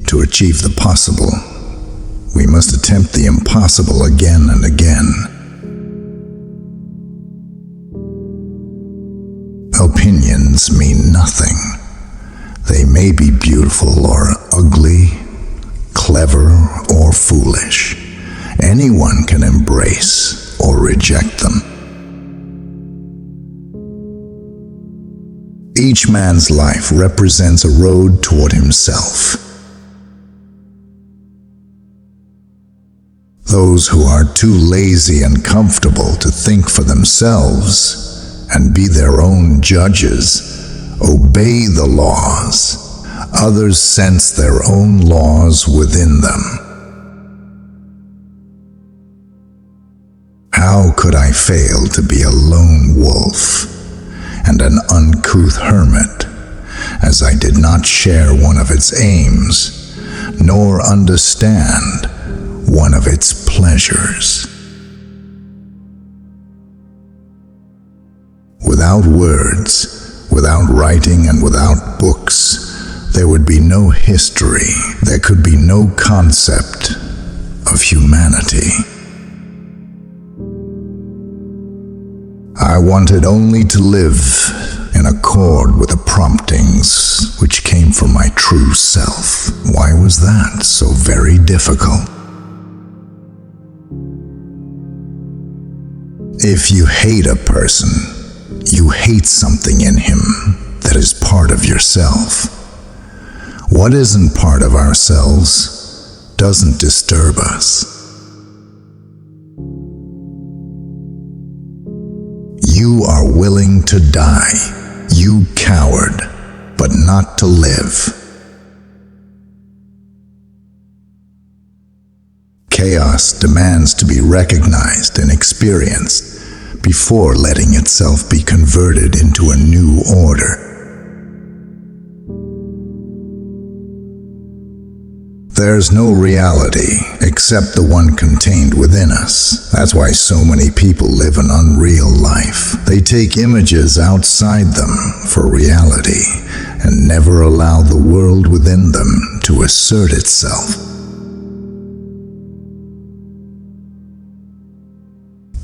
To achieve the possible, we must attempt the impossible again and again. Opinions mean nothing. They may be beautiful or ugly, clever or foolish. Anyone can embrace or reject them. Each man's life represents a road toward himself. Those who are too lazy and comfortable to think for themselves and be their own judges obey the laws. Others sense their own laws within them. How could I fail to be a lone wolf and an uncouth hermit, as I did not share one of its aims, nor understand one of its pleasures? Without words, without writing, and without books, there would be no history. There could be no concept of humanity. I wanted only to live in accord with the promptings which came from my true self. Why was that so very difficult? If you hate a person, you hate something in him that is part of yourself. What isn't part of ourselves doesn't disturb us. You are willing to die, you coward, but not to live. Chaos demands to be recognized and experienced before letting itself be converted into a new order. There's no reality except the one contained within us. That's why so many people live an unreal life. They take images outside them for reality and never allow the world within them to assert itself.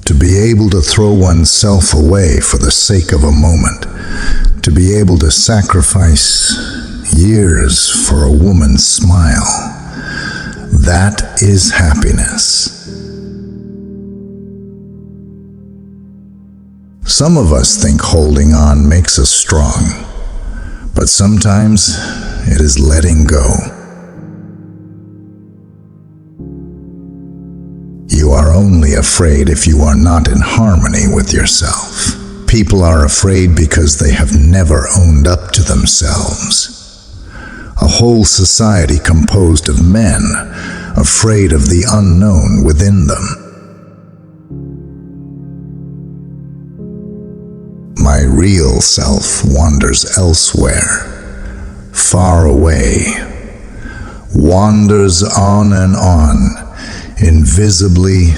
To be able to throw oneself away for the sake of a moment, to be able to sacrifice years for a woman's smile, that is happiness. Some of us think holding on makes us strong, but sometimes it is letting go. You are only afraid if you are not in harmony with yourself. People are afraid because they have never owned up to themselves. A whole society composed of men, afraid of the unknown within them. My real self wanders elsewhere, far away, wanders on and on, invisibly,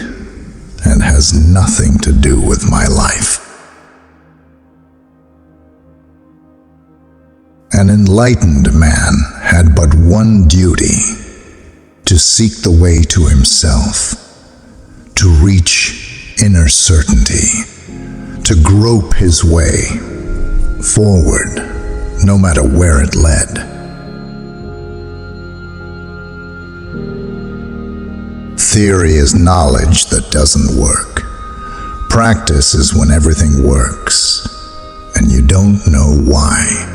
and has nothing to do with my life. An enlightened man had but one duty: to seek the way to himself, to reach inner certainty, to grope his way forward, no matter where it led. Theory is knowledge that doesn't work. Practice is when everything works, and you don't know why.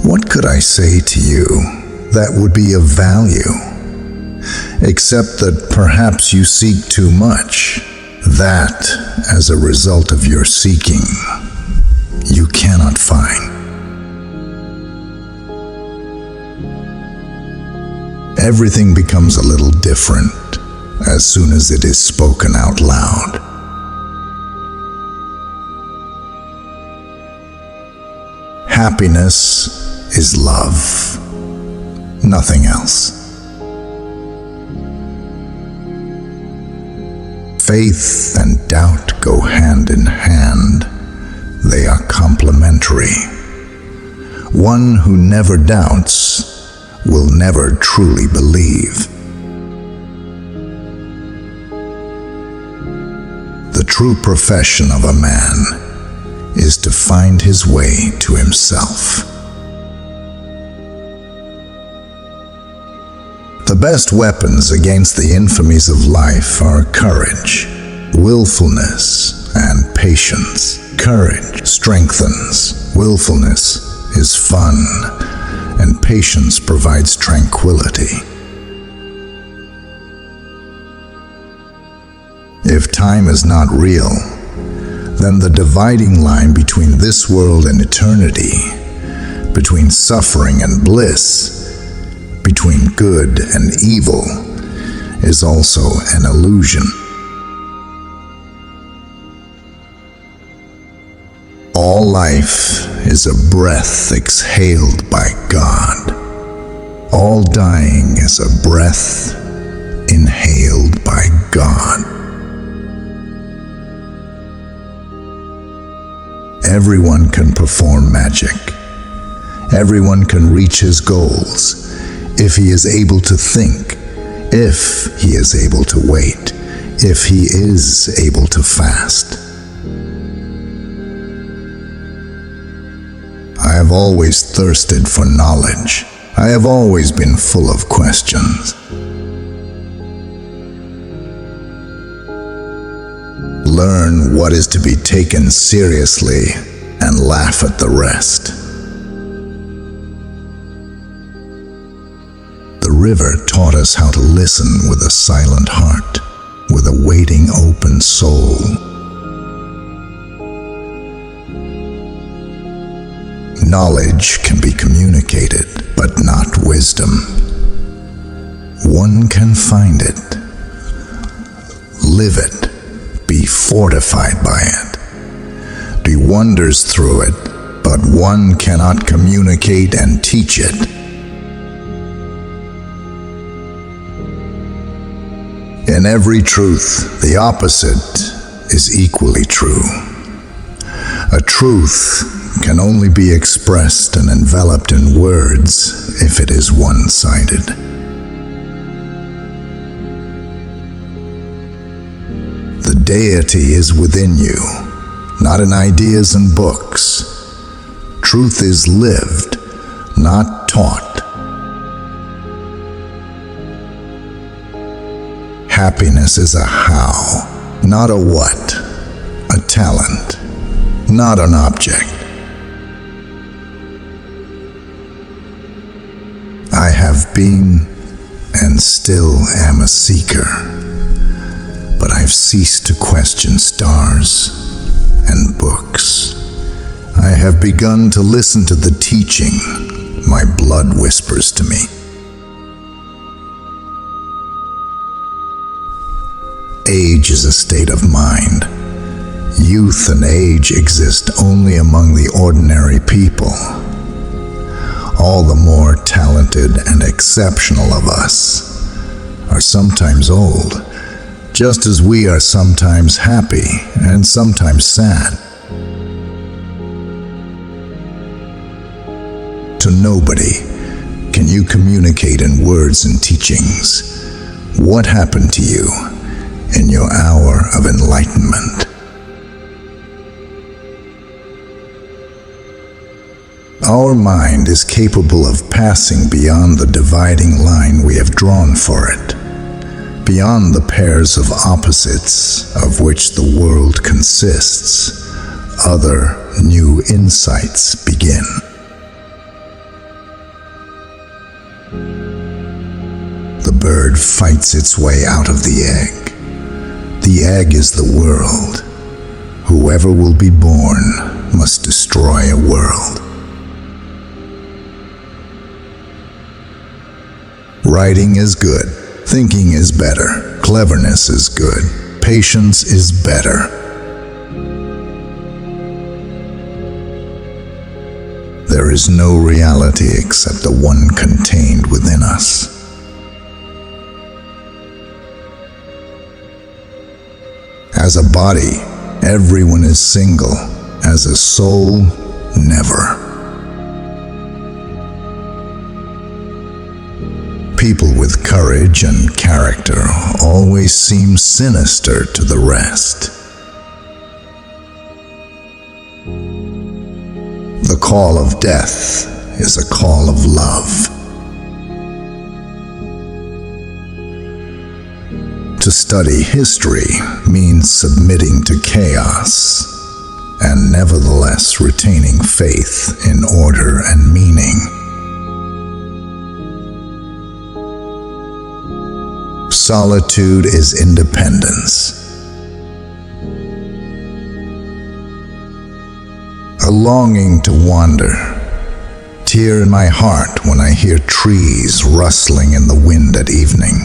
What could I say to you that would be of value, except that perhaps you seek too much, that, as a result of your seeking, you cannot find. Everything becomes a little different as soon as it is spoken out loud. Happiness is love, nothing else. Faith and doubt go hand in hand. They are complementary. One who never doubts will never truly believe. The true profession of a man is to find his way to himself. The best weapons against the infamies of life are courage, willfulness, and patience. Courage strengthens, willfulness is fun, and patience provides tranquility. If time is not real, then the dividing line between this world and eternity, between suffering and bliss, between good and evil, is also an illusion. All life is a breath exhaled by God. All dying is a breath inhaled by God. Everyone can perform magic. Everyone can reach his goals if he is able to think, if he is able to wait, if he is able to fast. I have always thirsted for knowledge. I have always been full of questions. Learn what is to be taken seriously and laugh at the rest. The river taught us how to listen with a silent heart, with a waiting open soul. Knowledge can be communicated, but not wisdom. One can find it, live it, be fortified by it, do wonders through it, but one cannot communicate and teach it. In every truth, the opposite is equally true. A truth can only be expressed and enveloped in words if it is one-sided. The deity is within you, not in ideas and books. Truth is lived, not taught. Happiness is a how, not a what, a talent, not an object. I have been and still am a seeker, but I've ceased to question stars and books. I have begun to listen to the teaching my blood whispers to me. Age is a state of mind. Youth and age exist only among the ordinary people. All the more talented and exceptional of us are sometimes old, just as we are sometimes happy and sometimes sad. To nobody can you communicate in words and teachings what happened to you in your hour of enlightenment. Our mind is capable of passing beyond the dividing line we have drawn for it, beyond the pairs of opposites of which the world consists. Other new insights begin. The bird fights its way out of the egg. The egg is the world. Whoever will be born must destroy a world. Writing is good, thinking is better, cleverness is good, patience is better. There is no reality except the one contained within us. As a body, everyone is single. As a soul, never. People with courage and character always seem sinister to the rest. The call of death is a call of love. To study history means submitting to chaos, and nevertheless retaining faith in order and meaning. Solitude is independence. A longing to wander. Tear in my heart when I hear trees rustling in the wind at evening.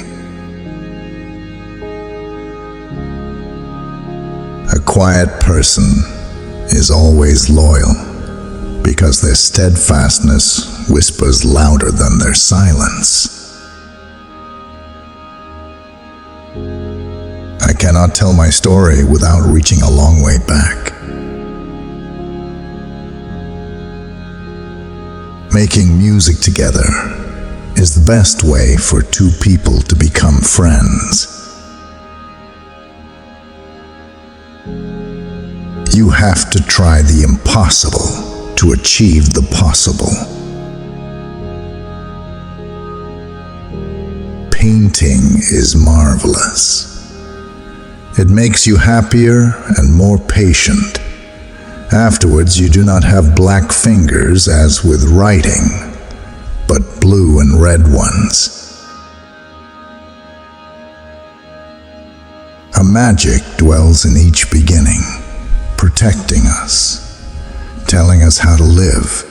A quiet person is always loyal because their steadfastness whispers louder than their silence. I cannot tell my story without reaching a long way back. Making music together is the best way for two people to become friends. You have to try the impossible to achieve the possible. Painting is marvelous. It makes you happier and more patient. Afterwards, you do not have black fingers as with writing, but blue and red ones. A magic dwells in each beginning, protecting us, telling us how to live.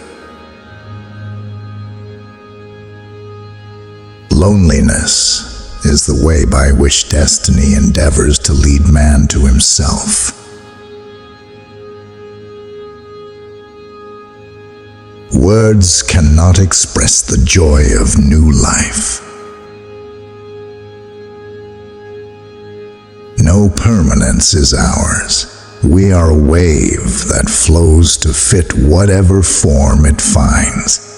Loneliness is the way by which destiny endeavors to lead man to himself. Words cannot express the joy of new life. No permanence is ours. We are a wave that flows to fit whatever form it finds.